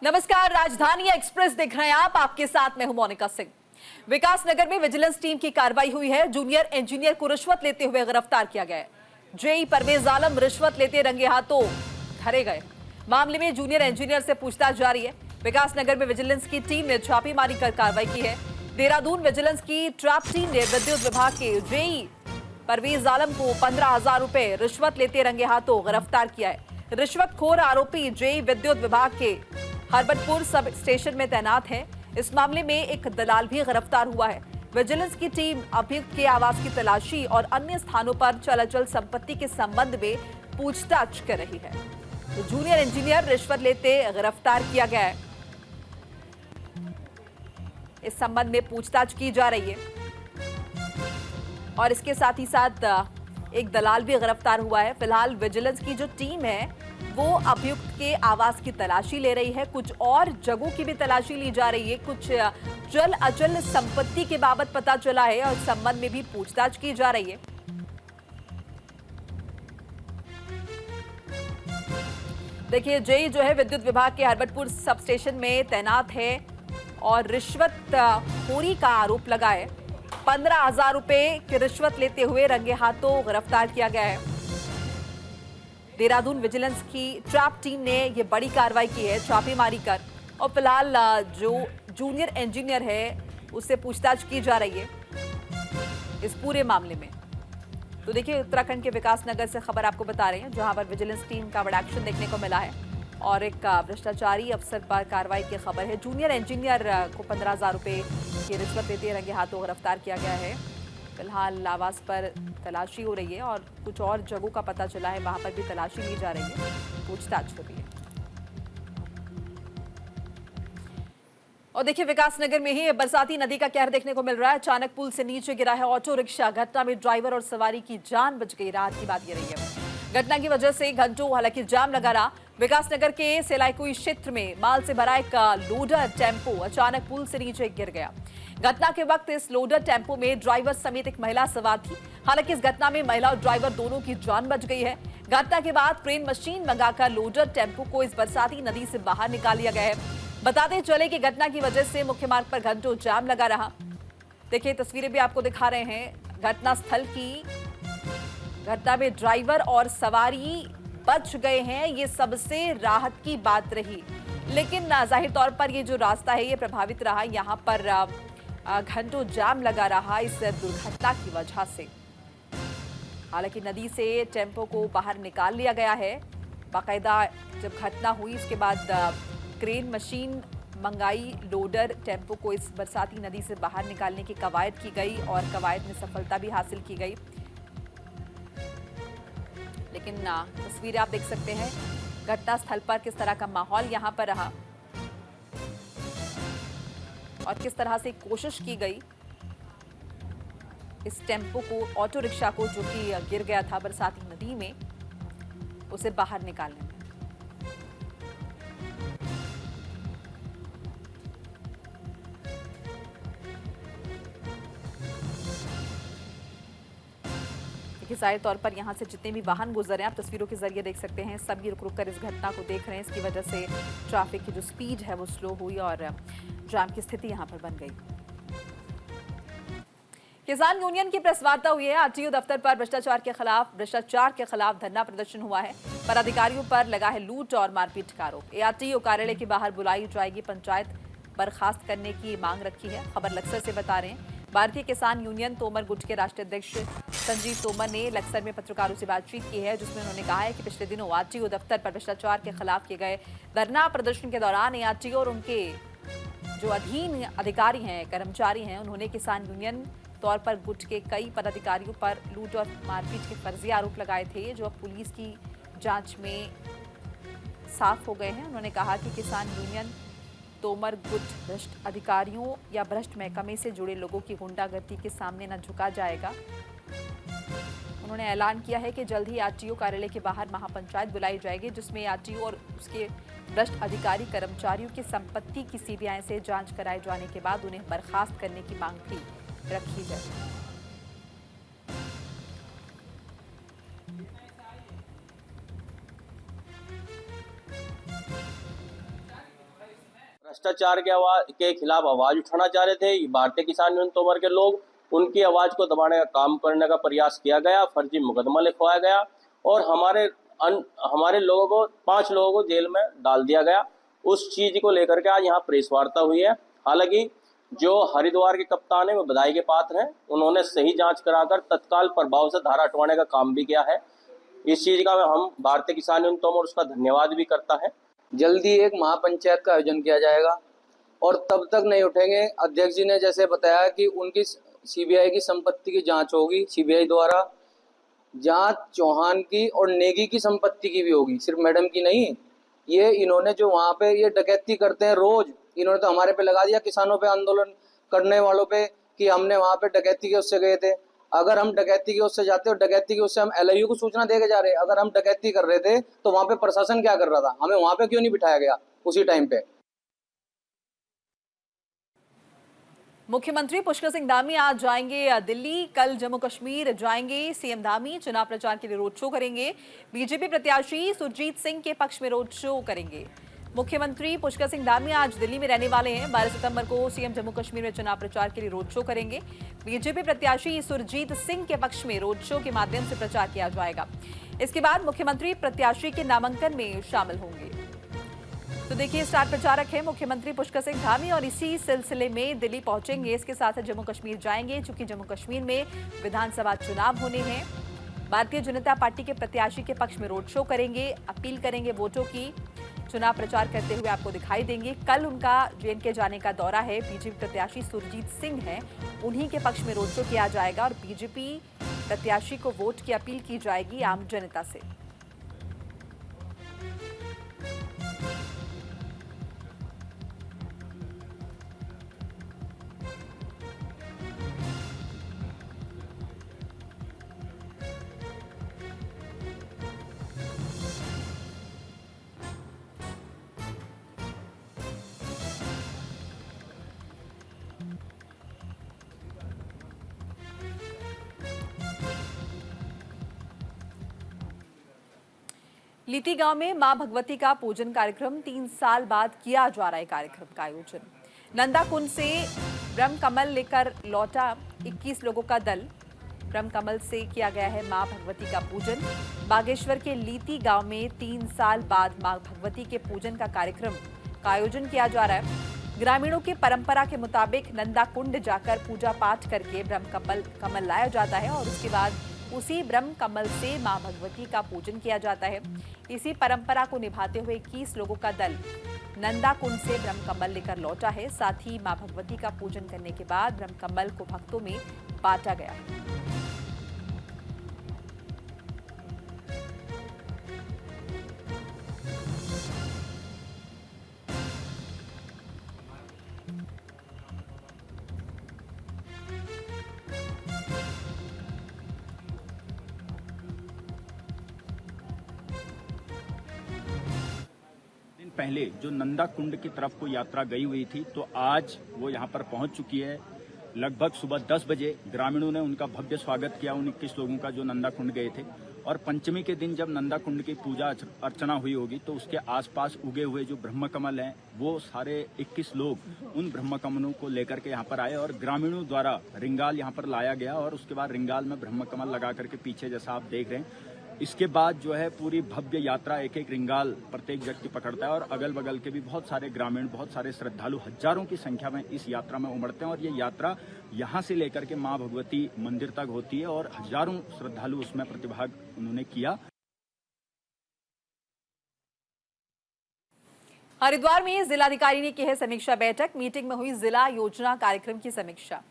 नमस्कार, राजधानी एक्सप्रेस देख रहे हैं आप। आपके साथ मैं हूं मोनिका सिंह। विकास नगर में विजिलेंस टीम की कार्रवाई हुई है। जूनियर इंजीनियर को रिश्वत लेते हुए गिरफ्तार किया गया है। जेई परवेज आलम रिश्वत लेते रंगे हाथों धरे गए। मामले में जूनियर इंजीनियर से पूछताछ जारी है। विकास नगर में विजिलेंस की टीम ने छापेमारी कर कार्रवाई की है। देहरादून विजिलेंस की ट्रैप टीम ने विद्युत विभाग के जेई परवेज आलम को 15,000 रुपए रिश्वत लेते रंगे हाथों गिरफ्तार किया है। रिश्वतखोर आरोपी जेई विद्युत विभाग के हरबतपुर सब स्टेशन में तैनात है। इस मामले में एक दलाल भी गिरफ्तार हुआ है। विजिलेंस की टीम अभियुक्त के आवास की तलाशी और अन्य स्थानों पर चल संपत्ति के संबंध में पूछताछ कर रही है। तो जूनियर इंजीनियर रिश्वत लेते गिरफ्तार किया गया है। इस संबंध में पूछताछ की जा रही है और इसके साथ ही साथ एक दलाल भी गिरफ्तार हुआ है। फिलहाल विजिलेंस की जो टीम है वो अभियुक्त के आवास की तलाशी ले रही है। कुछ और जगहों की भी तलाशी ली जा रही है। कुछ चल अचल संपत्ति के बाबत पता चला है और इस संबंध में भी पूछताछ की जा रही है। देखिए, जेई जो है विद्युत विभाग के हरबतपुर सब स्टेशन में तैनात है और रिश्वतखोरी का आरोप लगा है। 15,000 रुपए की रिश्वत लेते हुए रंगे हाथों गिरफ्तार किया गया है। देहरादून विजिलेंस की ट्रैप टीम ने यह बड़ी कार्रवाई की है छापेमारी कर, और फिलहाल जो जूनियर इंजीनियर है उससे पूछताछ की जा रही है इस पूरे मामले में। तो देखिए, उत्तराखंड के विकास नगर से खबर आपको बता रहे हैं, जहां पर विजिलेंस टीम का बड़ा एक्शन देखने को मिला है और एक भ्रष्टाचारी अफसर पर कार्रवाई की खबर है। जूनियर इंजीनियर को 15,000 रुपए की रिश्वत लेते रंगे हाथों गिरफ्तार किया गया है। फिलहाल आवास पर तलाशी हो रही है और कुछ और जगहों का पता चला है, वहां पर भी तलाशी ली जा रही है, पूछताछ हो रही है। और देखिए, विकास नगर में ही बरसाती नदी का कहर देखने को मिल रहा है। अचानक पुल से नीचे गिरा है ऑटो रिक्शा। घटना में ड्राइवर और सवारी की जान बच गई। राहत की बात ये रही है। घटना की वजह से घंटों हालांकि जाम लगा रहा। विकास नगर के सेलाईकुई क्षेत्र में माल से भरा एक लोडर टेम्पो अचानक पुल से नीचे गिर गया। घटना के वक्त इस लोडर टेम्पो में ड्राइवर समेत एक महिला सवार थी। हालांकि इस घटना में महिला और ड्राइवर दोनों की जान बच गई है। घटना के बाद क्रेन मशीन मंगाकर लोडर टेम्पो को इस बरसाती नदी से बाहर निकाल लिया गया है। बताते चले कि घटना की वजह से मुख्य मार्ग पर घंटों जाम लगा रहा। देखिए, तस्वीरें भी आपको दिखा रहे हैं घटना स्थल की। घटना में ड्राइवर और सवारी बच गए हैं, ये सबसे राहत की बात रही। लेकिन जाहिर तौर पर ये जो रास्ता है ये प्रभावित रहा। यहाँ पर घंटों जाम लगा रहा इस दुर्घटना की वजह से। हालांकि नदी से टेम्पो को बाहर निकाल लिया गया है। बाकायदा जब घटना हुई उसके बाद क्रेन मशीन मंगाई, लोडर टेम्पो को इस बरसाती नदी से बाहर निकालने की कवायद की गई और कवायद में सफलता भी हासिल की गई। लेकिन तस्वीरें आप देख सकते हैं घटना स्थल पर किस तरह का माहौल यहां पर रहा और किस तरह से कोशिश की गई इस टेम्पो को, ऑटो रिक्शा को, जो कि गिर गया था बरसाती नदी में, उसे बाहर निकालने में। जाहिर तौर पर यहाँ से जितने भी वाहन गुजर हैं, आप तस्वीरों के जरिए देख सकते हैं, सभी रुक रुक कर इस घटना को देख रहे हैं। इसकी वजह से ट्रैफिक की जो स्पीड है वो स्लो हुई और जाम की स्थिति यहाँ पर बन गई। किसान यूनियन की प्रेस वार्ता हुई है। आरटीओ दफ्तर पर भ्रष्टाचार के खिलाफ धरना प्रदर्शन हुआ है। पर अधिकारियों पर लगा है लूट और मारपीट का आरोप। एआरटीओ कार्यालय के बाहर बुलाई जाएगी। पंचायत बर्खास्त करने की मांग रखी है। खबर लक्सर से बता रहे हैं। भारतीय किसान यूनियन तोमर गुट के राष्ट्रीय अध्यक्ष संजीव तोमर ने लक्सर में पत्रकारों से बातचीत की है, जिसमें उन्होंने कहा है कि पिछले दिनों आरटीओ दफ्तर पर भ्रष्टाचार के खिलाफ किए गए धरना प्रदर्शन के दौरान एआरटीओ और उनके जो अधीन अधिकारी हैं, कर्मचारी हैं, उन्होंने किसान यूनियन तौर पर गुट के कई पदाधिकारियों पर लूट और मारपीट के फर्जी आरोप लगाए थे, जो अब पुलिस की जांच में साफ हो गए हैं। उन्होंने कहा कि किसान यूनियन तोमर गुट भ्रष्ट अधिकारियों या भ्रष्ट महकमे से जुड़े लोगों की गुंडागर्दी के सामने न झुका जाएगा। उन्होंने ऐलान किया है कि जल्द ही आरटीओ कार्यालय के बाहर महापंचायत बुलाई जाएगी, जिसमें आरटीओ और उसके भ्रष्ट अधिकारी कर्मचारियों की संपत्ति की सीबीआई से जांच कराए जाने के बाद उन्हें बर्खास्त करने की मांग भी रखी जाए। भ्रष्टाचार के खिलाफ आवाज उठाना चाह रहे थे भारतीय किसान यूनियन तोमर के लोग, उनकी आवाज को दबाने का काम करने का प्रयास किया गया, फर्जी मुकदमा लिखवाया गया और हमारे लोगों को 5 लोगों को जेल में डाल दिया गया। उस चीज को लेकर के आज यहाँ प्रेस वार्ता हुई है। हालांकि जो हरिद्वार के कप्तान है वो बधाई के पात्र हैं, उन्होंने सही जांच कराकर तत्काल प्रभाव से धारा हटवाने का काम भी किया है। इस चीज का हम भारतीय किसान यूनियन तोमर उसका धन्यवाद भी करता है। जल्दी एक महापंचायत का आयोजन किया जाएगा और तब तक नहीं उठेंगे। अध्यक्ष जी ने जैसे बताया कि उनकी सीबीआई की संपत्ति की जांच होगी, सीबीआई द्वारा जांच चौहान की और नेगी की संपत्ति की भी होगी, सिर्फ मैडम की नहीं। ये इन्होंने जो वहां पे ये डकैती करते हैं रोज, इन्होंने तो हमारे पे लगा दिया, किसानों पे, आंदोलन करने वालों पे, कि हमने वहां पे डकैती के उससे गए थे। अगर हम डकैती के उससे जाते और डकैती के उससे हम एलआईयू को सूचना दे के जा रहे, अगर हम डकैती कर रहे थे तो वहां पे प्रशासन क्या कर रहा था? हमें वहां पे क्यों नहीं बिठाया गया उसी टाइम पे? मुख्यमंत्री पुष्कर सिंह धामी आज जाएंगे दिल्ली, कल जम्मू कश्मीर जाएंगे। सीएम धामी चुनाव प्रचार के लिए रोड शो करेंगे। बीजेपी प्रत्याशी सुरजीत सिंह के पक्ष में रोड शो करेंगे। मुख्यमंत्री पुष्कर सिंह धामी आज दिल्ली में रहने वाले हैं। 12 सितंबर को सीएम जम्मू कश्मीर में चुनाव प्रचार के लिए रोड शो करेंगे। बीजेपी प्रत्याशी सुरजीत सिंह के पक्ष में रोड शो के माध्यम से प्रचार किया जाएगा। इसके बाद मुख्यमंत्री प्रत्याशी के नामांकन में शामिल होंगे। तो देखिए, स्टार प्रचारक है मुख्यमंत्री पुष्कर सिंह धामी और इसी सिलसिले में दिल्ली पहुंचेंगे। इसके साथ जम्मू कश्मीर जाएंगे, चूंकि जम्मू कश्मीर में विधानसभा चुनाव होने हैं। भारतीय जनता पार्टी के प्रत्याशी के पक्ष में रोड शो करेंगे, अपील करेंगे वोटों की, चुनाव प्रचार करते हुए आपको दिखाई देंगे। कल उनका जेएनके जाने का दौरा है। बीजेपी प्रत्याशी सुरजीत सिंह हैं, उन्हीं के पक्ष में रोड शो किया जाएगा और बीजेपी प्रत्याशी को वोट की अपील की जाएगी आम जनता से। लीती गांव में मां भगवती का पूजन कार्यक्रम 3 साल बाद किया जा रहा है। कार्यक्रम का आयोजन नंदा कुंड से ब्रह्म कमल लेकर लौटा 21 लोगों का दल। ब्रह्म कमल से किया गया है मां भगवती का पूजन। बागेश्वर के लीती गांव में 3 साल बाद मां भगवती के पूजन का कार्यक्रम का आयोजन किया जा रहा है। ग्रामीणों की परंपरा के मुताबिक नंदा कुंड जाकर पूजा पाठ करके ब्रह्म कमल लाया जाता है और उसके बाद उसी ब्रह्म कमल से मां भगवती का पूजन किया जाता है। इसी परंपरा को निभाते हुए 21 लोगों का दल नंदा कुंड से ब्रह्म कमल लेकर लौटा है। साथ ही मां भगवती का पूजन करने के बाद ब्रह्म कमल को भक्तों में बांटा गया। पहले जो नंदा कुंड की तरफ को यात्रा गई हुई थी, तो आज वो यहाँ पर पहुंच चुकी है। लगभग सुबह 10 बजे ग्रामीणों ने उनका भव्य स्वागत किया, उन 21 लोगों का जो नंदा कुंड गए थे। और पंचमी के दिन जब नंदा कुंड की पूजा अर्चना हुई होगी तो उसके आसपास उगे हुए जो ब्रह्म कमल हैं, वो सारे 21 लोग उन ब्रह्म कमलों को लेकर के यहाँ पर आए और ग्रामीणों द्वारा रिंगाल यहाँ पर लाया गया और उसके बाद रिंगाल में ब्रह्म कमल लगा करके पीछे जैसा आप देख रहे हैं। इसके बाद जो है पूरी भव्य यात्रा एक एक रिंगाल प्रत्येक व्यक्ति पकड़ता है और अगल बगल के भी बहुत सारे ग्रामीण, बहुत सारे श्रद्धालु हजारों की संख्या में इस यात्रा में उमड़ते हैं और ये यात्रा यहाँ से लेकर के मां भगवती मंदिर तक होती है और हजारों श्रद्धालु उसमें प्रतिभाग उन्होंने किया। हरिद्वार में जिलाधिकारी ने की है समीक्षा बैठक। मीटिंग में हुई जिला योजना कार्यक्रम की समीक्षा।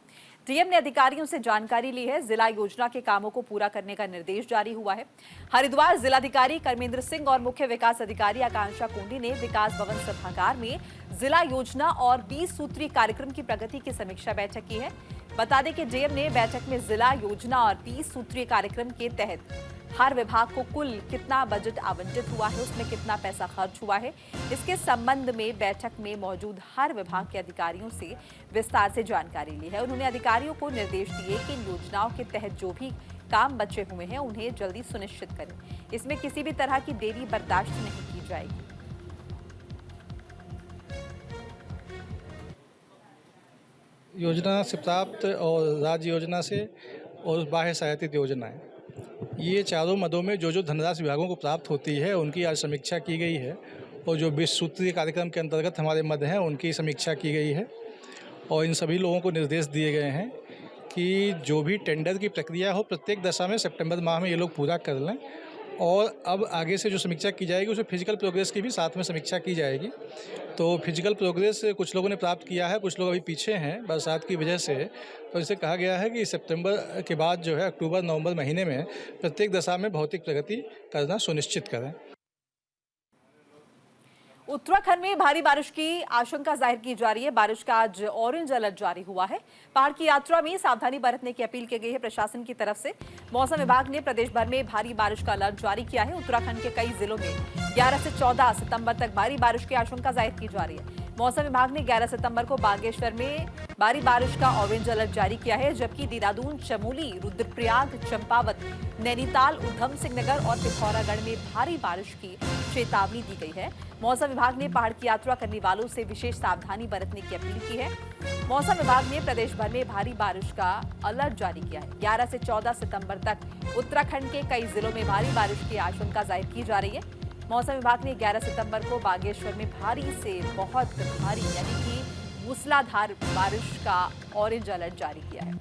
डीएम ने अधिकारियों से जानकारी ली है। जिला योजना के कामों को पूरा करने का निर्देश जारी हुआ है। हरिद्वार जिलाधिकारी कर्मेंद्र सिंह और मुख्य विकास अधिकारी आकांक्षा कुंडी ने विकास भवन सभागार में जिला योजना और 20 सूत्रीय कार्यक्रम की प्रगति की समीक्षा बैठक की है। बता दें कि डीएम ने बैठक में जिला योजना और 20 सूत्रीय कार्यक्रम के तहत हर विभाग को कुल कितना बजट आवंटित हुआ है, उसमें कितना पैसा खर्च हुआ है, इसके संबंध में बैठक में मौजूद हर विभाग के अधिकारियों से विस्तार से जानकारी ली है। उन्होंने अधिकारियों को निर्देश दिए कि इन योजनाओं के तहत जो भी काम बचे हुए हैं उन्हें जल्दी सुनिश्चित करें। इसमें किसी भी तरह की देरी बर्दाश्त नहीं की जाएगी। योजना से प्राप्त और राज्य योजना से और बाह्य सहायता योजनाएं, ये चारों मदों में जो धनराशि विभागों को प्राप्त होती है उनकी आज समीक्षा की गई है और जो 20 सूत्रीय कार्यक्रम के अंतर्गत हमारे मद हैं उनकी समीक्षा की गई है और इन सभी लोगों को निर्देश दिए गए हैं कि जो भी टेंडर की प्रक्रिया हो प्रत्येक दशा में सितंबर माह में ये लोग पूरा कर लें और अब आगे से जो समीक्षा की जाएगी उसमें फिजिकल प्रोग्रेस की भी साथ में समीक्षा की जाएगी। तो फिजिकल प्रोग्रेस कुछ लोगों ने प्राप्त किया है, कुछ लोग अभी पीछे हैं बरसात की वजह से, तो इसे कहा गया है कि सितंबर के बाद जो है अक्टूबर नवंबर महीने में प्रत्येक दशा में भौतिक प्रगति करना सुनिश्चित करें। उत्तराखंड में भारी बारिश की आशंका जाहिर की जा रही है। बारिश का आज ऑरेंज अलर्ट जारी हुआ है। पहाड़ की यात्रा में सावधानी बरतने की अपील की गई है प्रशासन की तरफ से। मौसम विभाग ने प्रदेश भर में भारी बारिश का अलर्ट जारी किया है। उत्तराखंड के कई जिलों में 11 से 14 सितंबर तक भारी बारिश की आशंका जाहिर की जा रही है। मौसम विभाग ने 11 सितंबर को बागेश्वर में भारी बारिश का ऑरेंज अलर्ट जारी किया है, जबकि देहरादून, चमोली, रुद्रप्रयाग, चंपावत, नैनीताल, उधम सिंह नगर और पिथौरागढ़ में भारी बारिश की चेतावनी दी गई है। मौसम विभाग ने पहाड़ की यात्रा करने वालों से विशेष सावधानी बरतने की अपील की है। मौसम विभाग ने प्रदेश भर में भारी बारिश का अलर्ट जारी किया है। 11 से 14 सितंबर तक उत्तराखंड के कई जिलों में भारी बारिश की आशंका जाहिर की जा रही है। मौसम विभाग ने 11 सितंबर को बागेश्वर में भारी से बहुत भारी यानी कि मूसलाधार बारिश का ऑरेंज अलर्ट जारी किया है।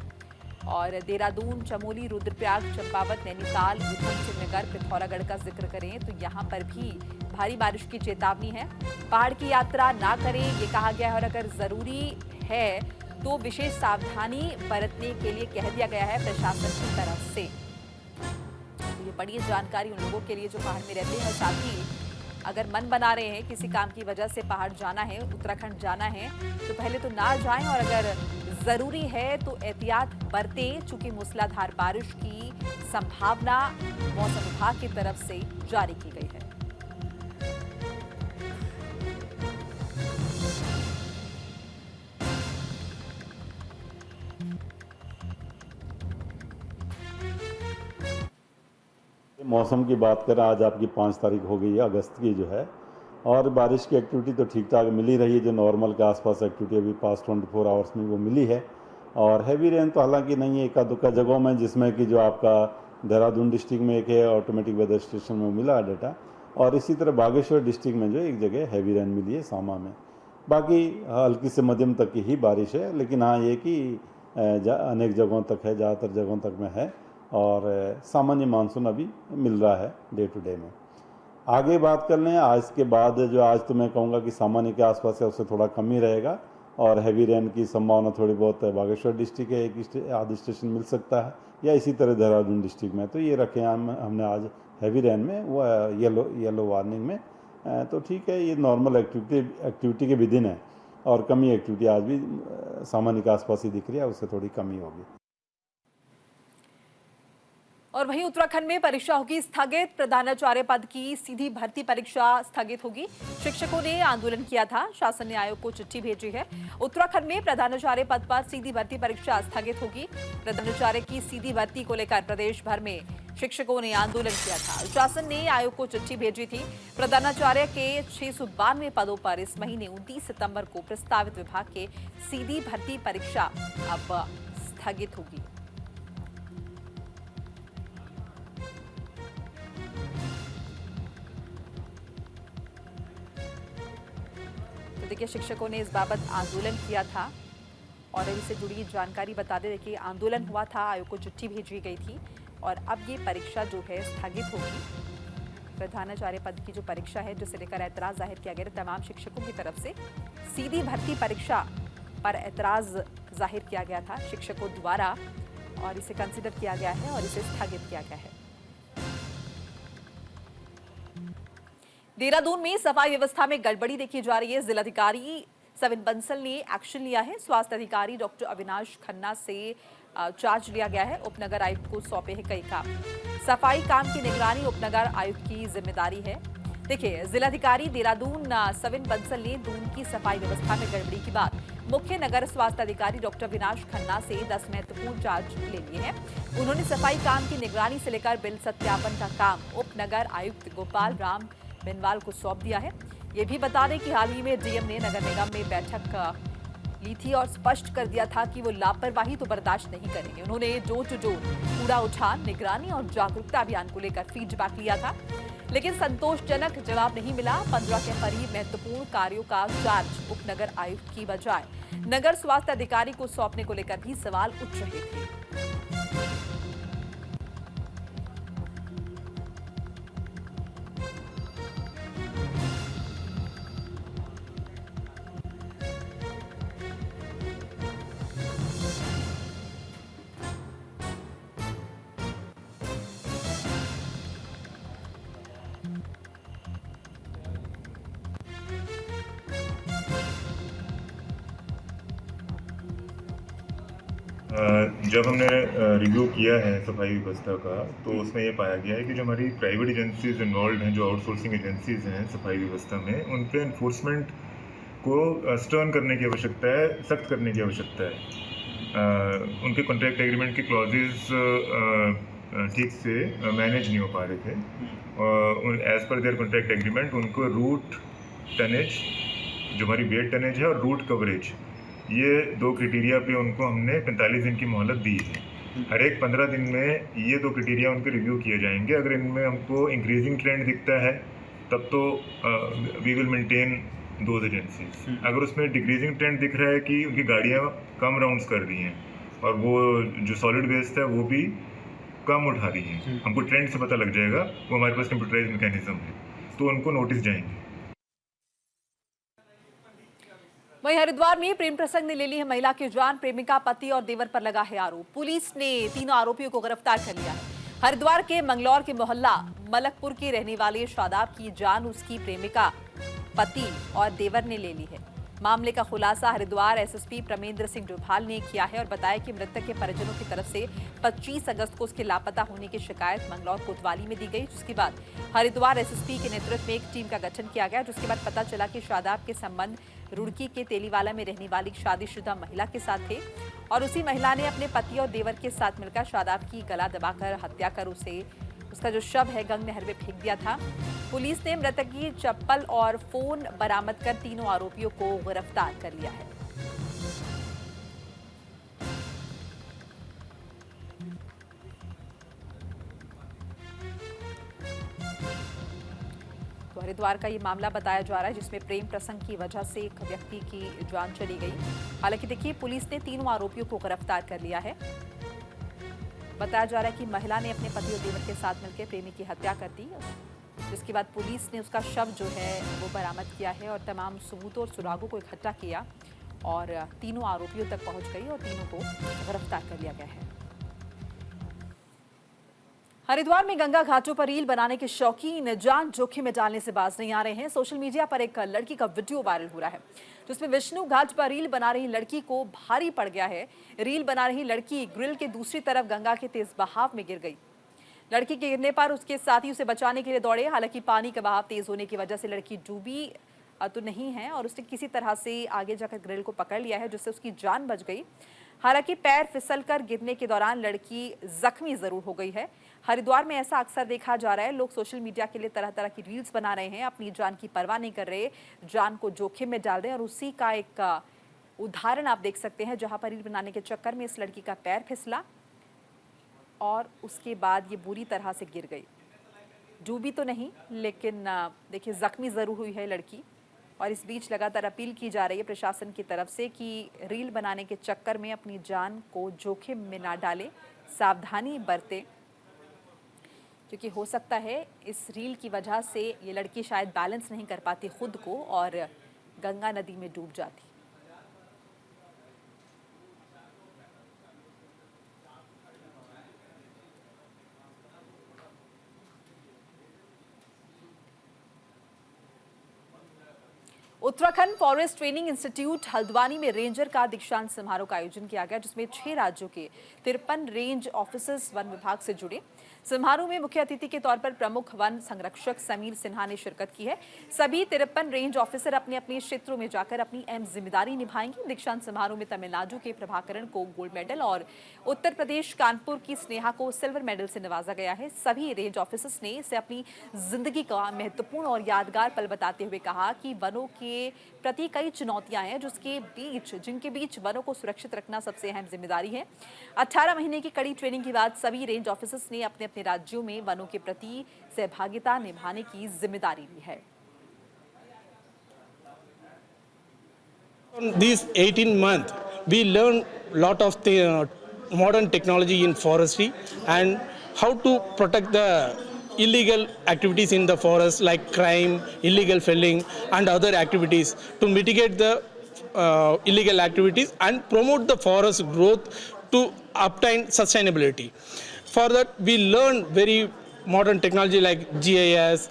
और देहरादून, चमोली, रुद्रप्रयाग, चंपावत, नैनीताल, उधम सिंह नगर, पिथौरागढ़ का जिक्र करें तो यहाँ पर भी भारी बारिश की चेतावनी है। पहाड़ की यात्रा ना करें ये कहा गया है और अगर जरूरी है तो विशेष सावधानी बरतने के लिए कह दिया गया है प्रशासन की तरफ से। तो ये बड़ी जानकारी उन लोगों के लिए जो पहाड़ में रहते हैं और साथ ही अगर मन बना रहे हैं किसी काम की वजह से पहाड़ जाना है, उत्तराखंड जाना है, तो पहले तो ना जाएं और अगर जरूरी है तो एहतियात बरतें, चूंकि मूसलाधार बारिश की संभावना मौसम विभाग की तरफ से जारी की गई है। मौसम की बात करें, आज आपकी 5 तारीख हो गई है अगस्त की जो है, और बारिश की एक्टिविटी तो ठीक ठाक मिल ही रही है। जो नॉर्मल के आसपास एक्टिविटी अभी पास 24 आवर्स में वो मिली है। और हैवी रेन तो हालांकि नहीं है, एका दुक्का जगहों में, जिसमें कि जो आपका देहरादून डिस्ट्रिक्ट में एक है ऑटोमेटिक वेदर स्टेशन में मिला डाटा, और इसी तरह बागेश्वर डिस्ट्रिक्ट में जो एक जगह हैवी रेन मिली है सामा में। बाकी हल्की से मध्यम तक की ही बारिश है, लेकिन हाँ ये कि अनेक जगहों तक है, ज़्यादातर जगहों तक में है और सामान्य मानसून अभी मिल रहा है डे टू डे में। आगे बात कर लें आज के बाद, जो आज तो मैं कहूँगा कि सामान्य के आसपास है उससे थोड़ा कम ही रहेगा और हैवी रेन की संभावना थोड़ी बहुत है। बागेश्वर डिस्ट्रिक्ट है, एक आध स्टेशन मिल सकता है, या इसी तरह देहरादून डिस्ट्रिक्ट में। तो ये रखे हमने आज हैवी रेन में, वो येलो वार्निंग में। तो ठीक है, ये नॉर्मल एक्टिविटी के विदिन है और कमी एक्टिविटी आज भी सामान्य के आसपास ही दिख रही है, उससे थोड़ी कमी होगी। और वहीं उत्तराखंड में परीक्षा होगी स्थगित। प्रधानाचार्य पद की सीधी भर्ती परीक्षा स्थगित होगी। शिक्षकों ने आंदोलन किया था, शासन ने आयोग को चिट्ठी भेजी है। उत्तराखंड में प्रधानाचार्य पद पर सीधी भर्ती परीक्षा स्थगित होगी। प्रधानाचार्य की सीधी भर्ती को लेकर प्रदेश भर में शिक्षकों ने आंदोलन किया था। शासन ने आयोग को चिट्ठी भेजी थी। प्रधानाचार्य के 692 पदों पर इस महीने 29 सितंबर को प्रस्तावित विभाग के सीधी भर्ती परीक्षा अब स्थगित होगी। देखिए, शिक्षकों ने इस बाबत आंदोलन किया था और इससे जुड़ी जानकारी बता दें। देखिए, आंदोलन हुआ था, आयोग को चिट्ठी भेजी गई थी और अब ये परीक्षा जो है स्थगित होगी। प्रधानाचार्य पद की जो परीक्षा है जिसे लेकर ऐतराज जाहिर किया गया तमाम शिक्षकों की तरफ से। सीधी भर्ती परीक्षा पर ऐतराज जाहिर किया गया था शिक्षकों द्वारा और इसे कंसिडर किया गया है और इसे स्थगित किया गया है। देहरादून में सफाई व्यवस्था में गड़बड़ी देखी जा रही है। जिलाधिकारी सविन बंसल ने एक्शन लिया है। स्वास्थ्य अधिकारी डॉक्टर अविनाश खन्ना से चार्ज लिया गया है। उपनगर आयुक्त को सौंपे हैं कई काम। सफाई काम की निगरानी उपनगर आयुक्त की जिम्मेदारी है। देखिए, जिलाधिकारी देहरादून सविन बंसल ने दून की सफाई व्यवस्था में गड़बड़ी की बात मुख्य नगर स्वास्थ्य अधिकारी डॉक्टर अविनाश खन्ना से 10 महत्वपूर्ण चार्ज ले लिए हैं। उन्होंने सफाई काम की निगरानी से लेकर बिल सत्यापन का काम उपनगर आयुक्त गोपाल राम बेनवाल को सौंप दिया है। ये भी बता दें कि हाल ही में डीएम ने नगर निगम में बैठक ली थी और स्पष्ट कर दिया था कि वो लापरवाही तो बर्दाश्त नहीं करेंगे। उन्होंने डोर टू डोर कूड़ा उठान, निगरानी और जागरूकता अभियान को लेकर फीडबैक लिया था, लेकिन संतोषजनक जवाब नहीं मिला। 15 के करीब महत्वपूर्ण कार्यों का चार्ज उपनगर आयुक्त की बजाय नगर स्वास्थ्य अधिकारी को सौंपने को लेकर भी सवाल उठ रहे थे। जब हमने रिव्यू किया है सफाई व्यवस्था का, तो उसमें ये पाया गया है कि जो हमारी प्राइवेट एजेंसीज इन्वॉल्व हैं, जो आउटसोर्सिंग एजेंसीज हैं सफाई व्यवस्था में, उन पे इन्फोर्समेंट को स्टर्न करने की आवश्यकता है, सख्त करने की आवश्यकता है। उनके कॉन्ट्रैक्ट एग्रीमेंट की क्लॉजेज ठीक से मैनेज नहीं हो पा रहे थे। As per their contract agreement उनको रूट टनेज, जो हमारी बेड टनेज है, और रूट कवरेज, ये 2 क्राइटेरिया पे उनको हमने 45 दिन की मोहलत दी है। हर एक 15 दिन में ये 2 क्राइटेरिया उनके रिव्यू किए जाएंगे। अगर इनमें हमको इंक्रीजिंग ट्रेंड दिखता है तब तो we will maintain those agencies. अगर उसमें डिक्रीजिंग ट्रेंड दिख रहा है कि उनकी गाड़ियाँ कम राउंड्स कर रही हैं और वो जो सॉलिड वेस्ट है वो भी कम उठा रही हैं, हमको ट्रेंड से पता लग जाएगा, वो हमारे पास कंप्यूटराइज मैकेनिज्म है, तो उनको नोटिस जाएंगे। वहीं हरिद्वार में प्रेम प्रसंग ने ले ली है महिला की जान, प्रेमिका, पति और देवर पर लगा है आरोप। पुलिस ने तीनों आरोपियों को गिरफ्तार कर लिया है। हरिद्वार के मंगलौर के मोहल्ला मलकपुर की रहने वाले शादाब की जान उसकी प्रेमिका, पति और देवर ने ले ली है। मामले का खुलासा हरिद्वार एसएसपी प्रमेंद्र सिंह डोभाल ने किया है और बताया कि मृतक के परिजनों की तरफ से 25 अगस्त को उसके लापता होने की शिकायत मंगलौर कोतवाली में दी गई, जिसके बाद हरिद्वार एसएसपी के नेतृत्व में एक टीम का गठन किया गया, जिसके बाद पता चला कि शादाब के संबंध रुड़की के तेलीवाला में रहने वाली शादीशुदा महिला के साथ थे और उसी महिला ने अपने पति और देवर के साथ मिलकर शादाब की गला दबाकर हत्या कर उसका जो शव है गंग नहर में फेंक दिया था। पुलिस ने मृतक की चप्पल और फोन बरामद कर तीनों आरोपियों को गिरफ्तार कर लिया है। तो हरिद्वार का ये मामला बताया जा रहा है जिसमें प्रेम प्रसंग की वजह से एक व्यक्ति की जान चली गई। हालांकि देखिए पुलिस ने तीनों आरोपियों को गिरफ्तार कर लिया है। बताया जा रहा है कि महिला ने अपने पति और देवर के साथ मिलकर प्रेमी की हत्या कर दी, जिसके बाद पुलिस ने उसका शव जो है वो बरामद किया है और तमाम सबूतों और सुरागों को इकट्ठा किया और तीनों आरोपियों तक पहुंच गई और तीनों को गिरफ्तार कर लिया गया है। हरिद्वार में गंगा घाटों पर रील बनाने के शौकीन जान जोखिम में डालने से बाज नहीं आ रहे हैं। सोशल मीडिया पर एक लड़की का वीडियो वायरल हो रहा है जिसमें विष्णु घाट पर रील बना रही लड़की को भारी पड़ गया है। रील बना रही लड़की ग्रिल के दूसरी तरफ गंगा के तेज बहाव में गिर गई। लड़की के गिरने पर उसके साथी उसे बचाने के लिए दौड़े। हालांकि पानी का बहाव तेज होने की वजह से लड़की डूबी तो नहीं है और उसने किसी तरह से आगे जाकर ग्रिल को पकड़ लिया है, जिससे उसकी जान बच गई। हालांकि पैर फिसलकर गिरने के दौरान लड़की जख्मी जरूर हो गई है। हरिद्वार में ऐसा अक्सर देखा जा रहा है, लोग सोशल मीडिया के लिए तरह तरह की रील्स बना रहे हैं, अपनी जान की परवाह नहीं कर रहे, जान को जोखिम में डाल रहे हैं। और उसी का एक उदाहरण आप देख सकते हैं जहां पर रील बनाने के चक्कर में इस लड़की का पैर फिसला और उसके बाद ये बुरी तरह से गिर गई। डूबी तो नहीं, लेकिन देखिए जख्मी जरूर हुई है लड़की। और इस बीच लगातार अपील की जा रही है प्रशासन की तरफ से कि रील बनाने के चक्कर में अपनी जान को जोखिम में ना डालें, सावधानी बरतें, क्योंकि हो सकता है इस रील की वजह से ये लड़की शायद बैलेंस नहीं कर पाती खुद को और गंगा नदी में डूब जाती। Uttarakhand forest training institute Haldwani में रेंजर का दीक्षांत समारोह का आयोजन किया गया, जिसमें 6 राज्यों के 53 रेंज ऑफिसर्स वन विभाग से जुड़े। समारोह में मुख्य अतिथि के तौर पर प्रमुख वन संरक्षक समीर सिन्हा ने शिरकत की है। सभी 53 रेंज ऑफिसर अपने अपने क्षेत्रों में जाकर अपनी अहम जिम्मेदारी निभाएंगे। दीक्षांत समारोह में तमिलनाडु के प्रभाकरण को गोल्ड मेडल और उत्तर प्रदेश कानपुर की स्नेहा को सिल्वर मेडल से नवाजा गया है। सभी रेंज ऑफिसर्स ने इसे अपनी जिंदगी का महत्वपूर्ण और यादगार पल बताते हुए कहा कि वनों के प्रति कई चुनौतियां हैं जिनके बीच वनों को सुरक्षित रखना सबसे अहम जिम्मेदारी है। 18 महीने की कड़ी ट्रेनिंग के बाद सभी रेंज ऑफिसर्स ने अपने अपने राज्यों में वनों के प्रति सहभागिता निभाने की जिम्मेदारी ली है। These 18 months, we learn lot of the modern technology in forestry and how to protect the illegal activities in the forest like crime, illegal felling and other activities to mitigate the illegal activities and promote the forest growth to obtain sustainability. For that, we learn very modern technology like GIS,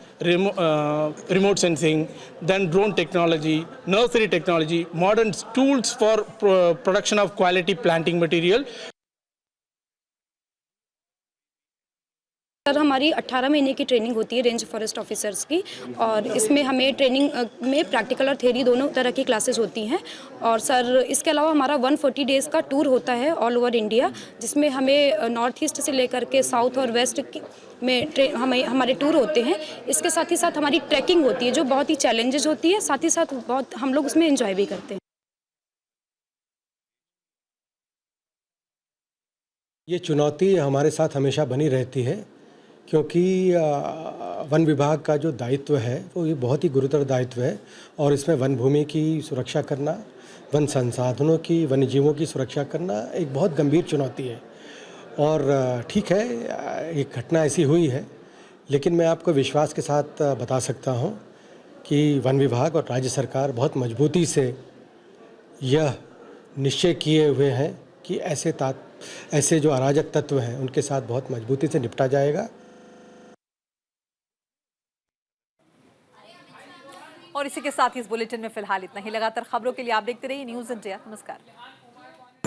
remote sensing, then drone technology, nursery technology, modern tools for production of quality planting material. Sir, हमारी 18 महीने की training होती है range forest officers की, और इसमें हमें training में प्रैक्टिकल और थ्योरी दोनों तरह की क्लासेस होती हैं। और सर, इसके अलावा हमारा 140 डेज़ का टूर होता है ऑल ओवर इंडिया, जिसमें हमें नॉर्थ ईस्ट से लेकर के साउथ और वेस्ट में हमारे टूर होते हैं। इसके साथ ही साथ हमारी ट्रैकिंग होती है जो बहुत ही चैलेंजेस होती है, साथ ही साथ बहुत हम लोग उसमें एंजॉय भी करते हैं। ये चुनौती हमारे साथ हमेशा बनी रहती है, क्योंकि वन विभाग का जो दायित्व है वो ये बहुत ही गुरुतर दायित्व है, और इसमें वन भूमि की सुरक्षा करना, वन संसाधनों की, वन्य जीवों की सुरक्षा करना एक बहुत गंभीर चुनौती है। और ठीक है, एक घटना ऐसी हुई है, लेकिन मैं आपको विश्वास के साथ बता सकता हूँ कि वन विभाग और राज्य सरकार बहुत मजबूती से यह निश्चय किए हुए हैं कि ऐसे जो अराजक तत्व हैं उनके साथ बहुत मजबूती से निपटा जाएगा। और इसी के साथ ही इस बुलेटिन में फिलहाल इतना ही। लगातार खबरों के लिए आप देखते रहिए न्यूज़ इंडिया। नमस्कार।